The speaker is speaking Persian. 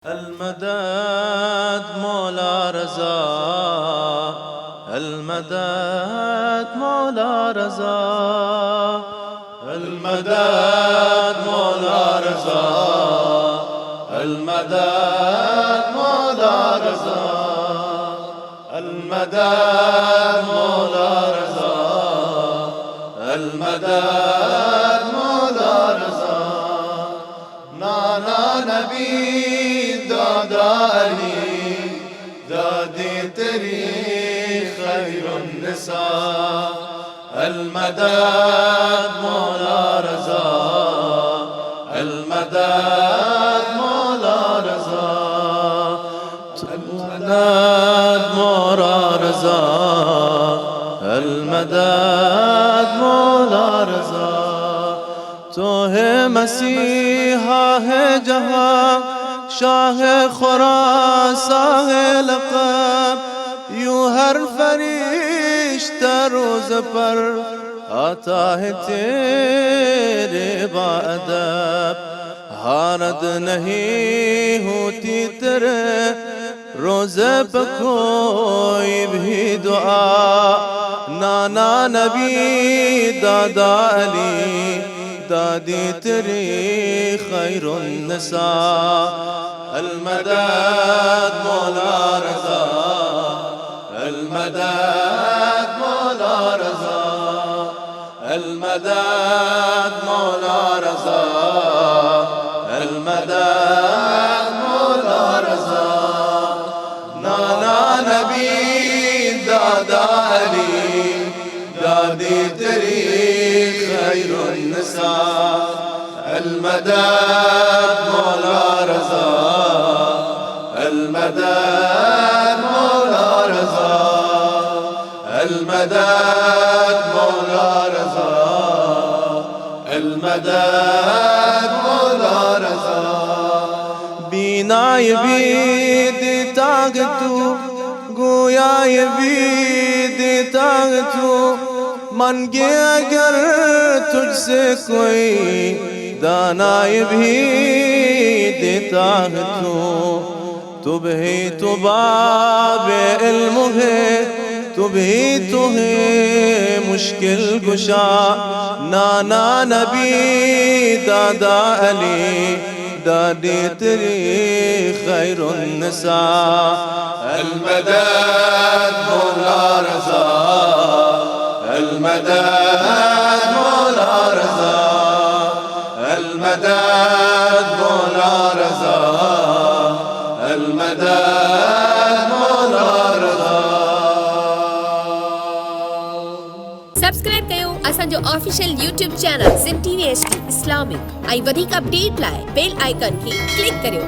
المدد مولا رضا، المدد مولا رضا، المدد مولا رضا، المدد مولا رضا، المدد مولا رضا، المدد مولا رضا. نانا نبی دادا علی دادی تیری خیر النساء. المدد مولا رضا، المدد مولا رضا، المدد مولا رضا، المدد مولا رضا. تو ہے مسیحا ہے جہاں، شاہ خراساں ہے لقب. یوں ہر فرشتہ روز پر آتا ہے تیرے باادب. حالت نہیں ہوتی تیرے روزے پہ کوئی بھی دعا. نانا نبی دادا علی دادی تیری خیر النساء. المدد مولا رضا، المدد مولا رضا، المدد مولا رضا، المدد مولا رضا. نانا نبی دادا علی دادی تیری خیر النساء. المدد مولا رضا، المدد مولا رضا، المدد مولا رضا، المدد مولا رضا. بینای بید تاگ تو، گویای بید تاگ تو. من گے اگر تجھ سے کوئی دانائی بھی دیتا ہے تو بھی تو باب علم ہے، تو بھی تو ہے مشکل گشا. نانا نبی دادا علی دادی تیری خیر النساء. المدد مولا رضا، المدد مولا رضا، المدد مولا رضا، المدد مولا رضا. Subscribe कयो असांजो official YouTube channel Sindh TV HD Islamic ऐं वधीक अपडेट लाइ बेल आइकन खे क्लिक करियो.